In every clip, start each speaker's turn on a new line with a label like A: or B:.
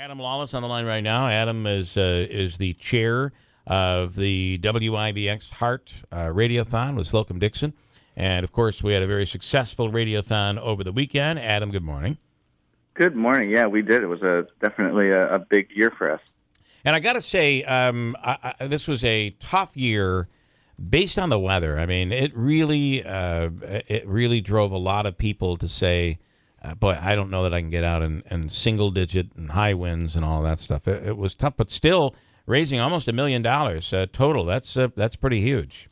A: Adam Lawless on the line right now. Adam is the chair of the WIBX Heart Radiothon with Slocum Dixon. And, of course, we had a very successful radiothon over the weekend. Adam, good morning.
B: Good morning. Yeah, we did. It was definitely a big year for us.
A: And I got to say, this was a tough year based on the weather. I mean, it really drove a lot of people to say, boy, I don't know that I can get out in single-digit and high winds and all that stuff. It was tough, but still raising almost $1 million total. That's pretty huge.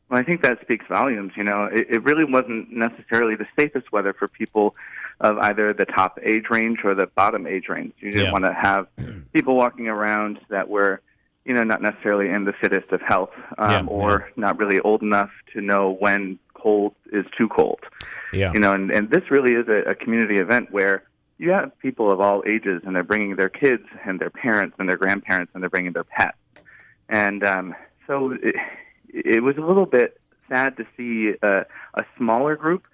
B: Well, I think that speaks volumes. You know, it really wasn't necessarily the safest weather for people of either the top age range or the bottom age range. You didn't want to have people walking around that were, you know, not necessarily in the fittest of health or not really old enough to know when cold is too cold. Yeah. You know, and this really is a community event where you have people of all ages, and they're bringing their kids and their parents and their grandparents, and they're bringing their pets. And so it was a little bit sad to see a smaller group,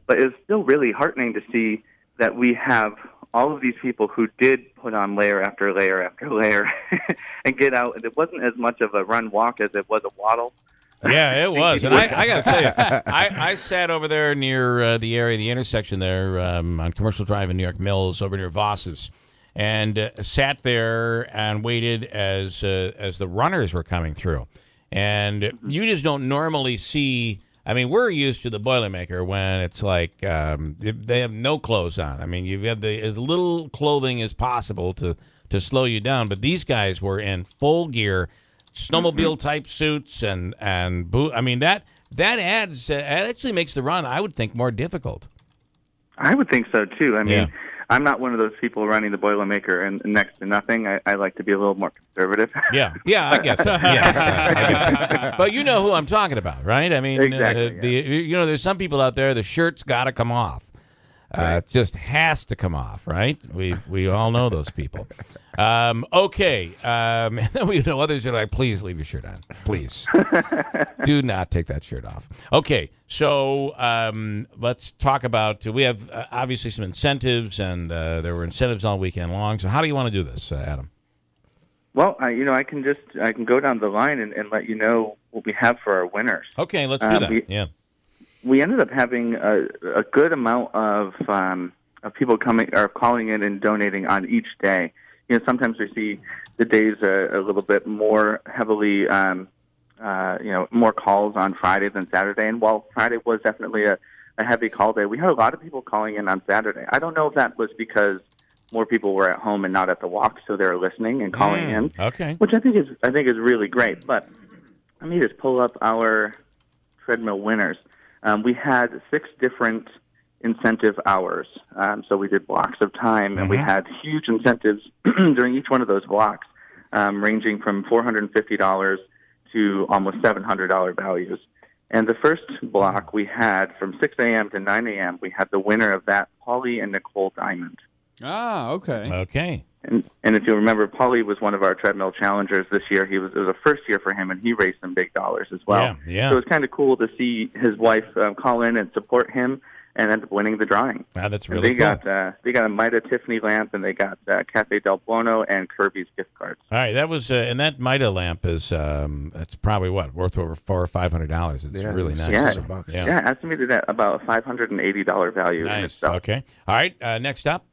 B: but it was still really heartening to see that we have all of these people who did put on layer after layer after layer and get out. It wasn't as much of a run-walk as it was a waddle.
A: Yeah, it was. And I got to tell you, I sat over there near the intersection there on Commercial Drive in New York Mills over near Voss's, and sat there and waited as the runners were coming through. And you just don't normally see. I mean, we're used to the Boilermaker when it's like they have no clothes on. I mean, you've got as little clothing as possible to slow you down. But these guys were in full gear, snowmobile type suits and boot. I mean, that adds it actually makes the run, I would think, more difficult.
B: I would think so too. I mean. I'm not one of those people running the Boilermaker and next to nothing. I like to be a little more conservative. Yeah,
A: I guess. But you know who I'm talking about, right? I mean,
B: exactly,
A: there's some people out there, the shirt's got to come off. It just has to come off, right? We all know those people. Okay. And then we know others are like, please leave your shirt on. Please. Do not take that shirt off. Okay. So let's talk about, we have obviously some incentives, and there were incentives all weekend long. So how do you want to do this, Adam?
B: Well, I can go down the line and let you know what we have for our winners.
A: Okay, let's do that.
B: We ended up having a good amount of people calling in and donating on each day. You know, sometimes we see the days a little bit more heavily, more calls on Friday than Saturday. And while Friday was definitely a heavy call day, we had a lot of people calling in on Saturday. I don't know if that was because more people were at home and not at the walk, so they were listening and calling in.
A: Okay,
B: which I think is really great. But let me just pull up our treadmill winners. We had 6 different incentive hours. So we did blocks of time, and we had huge incentives during each one of those blocks, ranging from $450 to almost $700 values. And the first block we had from 6 a.m. to 9 a.m., we had the winner of that, Paulie and Nicole Diamond.
C: Ah, okay.
A: Okay.
B: And if you remember, Paulie was one of our treadmill challengers this year. It was a first year for him, and he raised some big dollars as well.
A: Yeah.
B: So it was kind of cool to see his wife call in and support him, and end up winning the drawing.
A: Wow, that's really cool.
B: They got a Mida Tiffany lamp, and they got Cafe Del Buono and Kirby's gift cards.
A: All right, that was and that Mida lamp is that's probably worth over $400 or $500. It's really nice.
B: Yeah, estimated at about a $580 value in itself.
A: Okay. All right. Next up.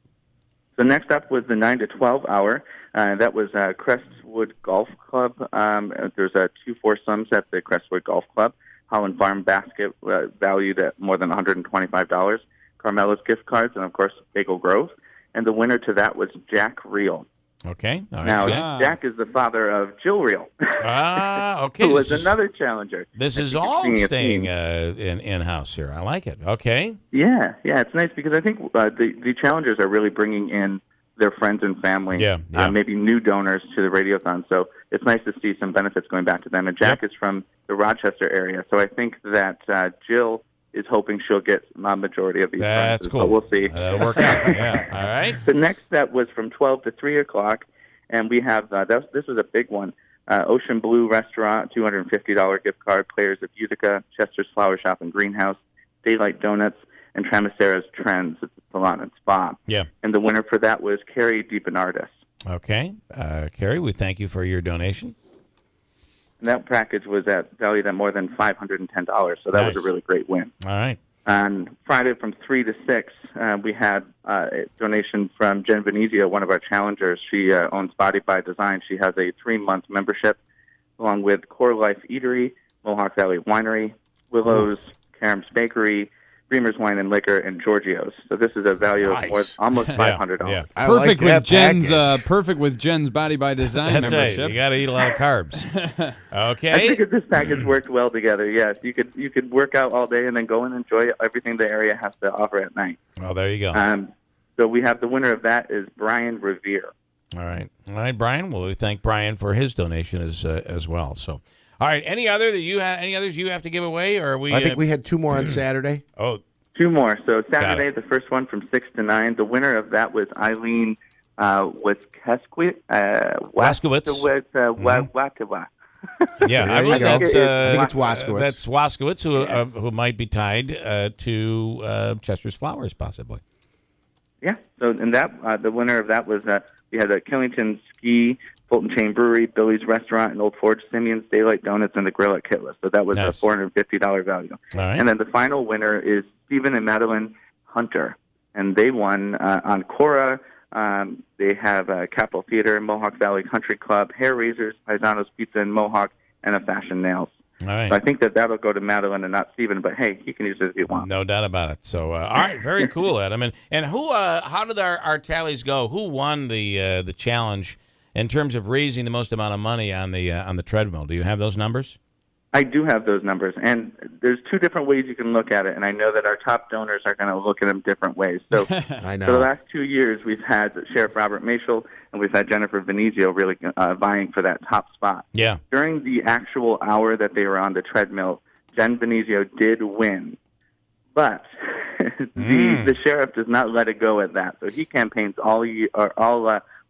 B: So next up was the 9 to 12 hour. That was Crestwood Golf Club. There's 2 foursomes at the Crestwood Golf Club. Holland Farm basket valued at more than $125. Carmela's gift cards, and, of course, Bagel Grove. And the winner to that was Jack Reel.
A: Okay. All right.
B: Now, Jack is the father of Jill Reel.
A: Okay.
B: Who was another challenger.
A: This is all staying in-house here. I like it. Okay.
B: Yeah, it's nice because I think the challengers are really bringing in their friends and family, maybe new donors to the Radiothon. So it's nice to see some benefits going back to them. And Jack is from the Rochester area, so I think that Jill is hoping she'll get a majority of these
A: That's
B: prizes,
A: cool.
B: But we'll see.
A: That'll work out. Yeah. All right.
B: The next step was from 12 to 3 o'clock, and we have this was a big one. Ocean Blue Restaurant, $250 gift card. Players of Utica, Chester's Flower Shop and Greenhouse, Daylight Donuts, and Tramacera's Trends at the Salon and Spa.
A: Yeah.
B: And the winner for that was Carrie DiBernardis.
A: Okay. Carrie, we thank you for your donation.
B: And that package was valued at more than $510, so that was a really great win.
A: All right.
B: On Friday from 3 to 6, we had a donation from Jen Venezio, one of our challengers. She owns Body by Design. She has a 3-month membership, along with Core Life Eatery, Mohawk Valley Winery, Willow's, Karam's Bakery, Bremer's Wine and Liquor, and Giorgio's. So this is a value of almost $500.
A: Yeah.
C: Perfect with Jen's Body by Design
A: That's
C: membership.
A: Right. You got to eat a lot of carbs. Okay.
B: I think this package worked well together. Yes, you could work out all day and then go and enjoy everything the area has to offer at night.
A: Well, there you go.
B: So we have the winner of that is Brian Revere.
A: All right, Brian. Well, we thank Brian for his donation as well. So, all right. Any others you have to give away, or are we?
D: I think we had 2 more on Saturday.
A: Oh,
B: 2 more. So Saturday, the first one from 6 to 9. The winner of that was Eileen Waskewicz. Waskewicz.
A: Yeah,
D: I think it's Waskewicz.
A: That's Waskewicz, who might be tied to Chester's Flowers, possibly.
B: Yeah. So, and that the winner of that was we had Killington Ski, Fulton Chain Brewery, Billy's Restaurant, and Old Forge, Simeon's Daylight Donuts, and the Grill at Kitless. So that was a $450 value.
A: All right.
B: And then the final winner is Stephen and Madeline Hunter, and they won on Cora. They have Capitol Theater, Mohawk Valley Country Club, Hair Razors, Paisano's Pizza in Mohawk, and a Fashion Nails.
A: All right.
B: So I think that'll go to Madeline and not Stephen, but hey, you can use it if you want.
A: No doubt about it. So, all right, very cool, Adam. And who? How did our tallies go? Who won the challenge in terms of raising the most amount of money on the treadmill? Do you have those numbers?
B: I do have those numbers, and there's 2 different ways you can look at it, and I know that our top donors are going to look at them different ways. So
D: I know.
B: For the last 2 years, we've had Sheriff Robert Mashel, and we've had Jennifer Venezio really vying for that top spot.
A: Yeah.
B: During the actual hour that they were on the treadmill, Jen Venezio did win, but the sheriff does not let it go at that. So he campaigns all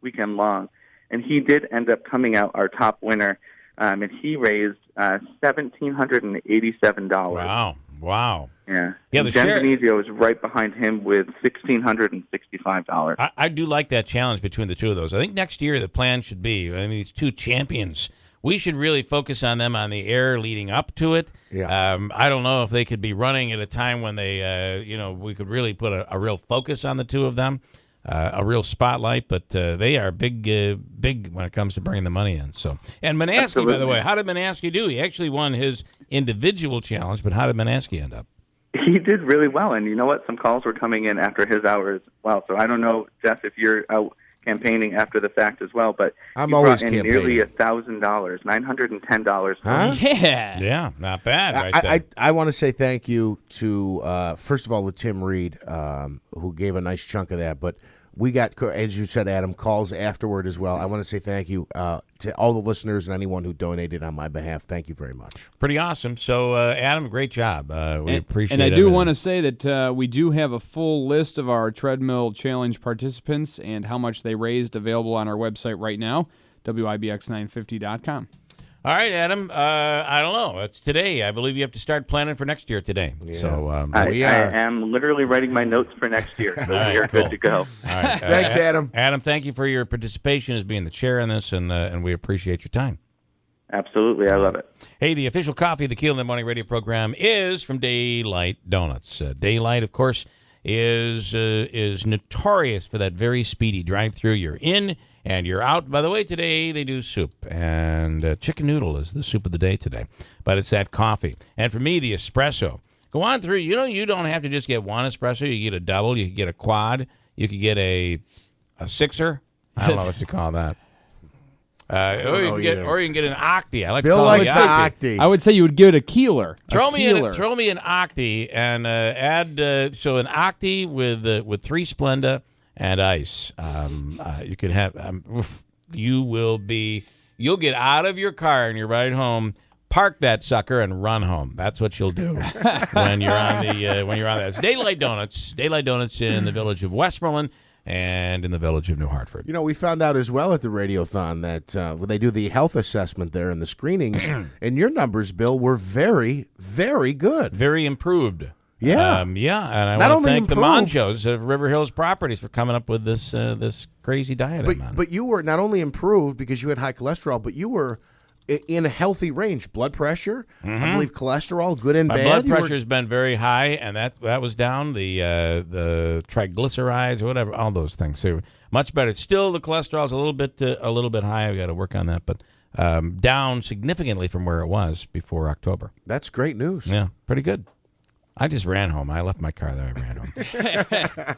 B: weekend long, and he did end up coming out our top winner. And he raised $1,787.
A: Wow.
B: Yeah.
A: The
B: Jen Venezio is right behind him with $1,665.
A: I do like that challenge between the two of those. I think next year the plan should be, these 2 champions, we should really focus on them on the air leading up to it.
D: Yeah.
A: I don't know if they could be running at a time when they, we could really put a real focus on the 2 of them. A real spotlight, but they are big when it comes to bringing the money in. So, and Manaski, by the way, how did Manaski do? He actually won his individual challenge, but how did Manaski end up?
B: He did really well, and you know what? Some calls were coming in after his hour as well. So I don't know, Jeff, if you're out campaigning after the fact as well, but
D: I'm
B: he
D: always
B: brought in
D: campaigning.
B: nearly $1,000, $910.
D: Huh?
C: Yeah,
A: not bad. Right there.
D: I want to say thank you to first of all to Tim Reed, who gave a nice chunk of that, but we got, as you said, Adam, calls afterward as well. I want to say thank you to all the listeners and anyone who donated on my behalf. Thank you very much.
A: Pretty awesome. So, Adam, great job. We appreciate it.
C: And I do want to say that we do have a full list of our treadmill challenge participants and how much they raised available on our website right now, WIBX950.com.
A: All right, Adam. I don't know. It's today. I believe you have to start planning for next year today.
D: Yeah.
A: So
B: I am literally writing my notes for next year. So you're good to go.
A: All right.
D: Thanks, Adam.
A: Adam, thank you for your participation as being the chair in this, and we appreciate your time.
B: Absolutely. I love it.
A: Hey, the official coffee of the Keel in the Morning radio program is from Daylight Donuts. Daylight, of course, is notorious for that very speedy drive-through. You're in and you're out. By the way, today they do soup, and chicken noodle is the soup of the day today. But it's that coffee. And for me, the espresso. Go on through. You don't have to just get one espresso. You get a double. You can get a quad. You could get a sixer. I don't know what to call that. Or you can get an octi. I like
D: Bill
A: to call
D: likes
A: it
D: the octi.
C: I would say you would get a keeler.
A: Throw me an octi and add an octi with 3 Splenda and ice. You can have. You'll get out of your car and you're right home. Park that sucker and run home. That's what you'll do when you're on that. It's Daylight Donuts. Daylight Donuts in the village of Westmoreland and in the village of New Hartford.
D: We found out as well at the Radiothon that when they do the health assessment there and the screenings, and your numbers, Bill, were very, very good.
A: Very improved.
D: Yeah.
A: And I
D: Not
A: want to
D: only
A: thank the
D: improved-
A: Monchos of River Hills Properties for coming up with this crazy diet I'm on.
D: But you were not only improved because you had high cholesterol, but you were in a healthy range. Blood pressure, I believe cholesterol, good and
A: My
D: bad.
A: blood
D: You were-
A: pressure has been very high, and that was down. The triglycerides or whatever, all those things. So much better. Still, the cholesterol's a little bit high. I've got to work on that, but down significantly from where it was before October.
D: That's great news.
A: Yeah, pretty good. I just ran home. I left my car there. I ran home.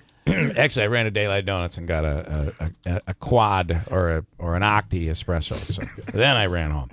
A: Actually, I ran to Daylight Donuts and got a quad or an octi espresso. So then I ran home.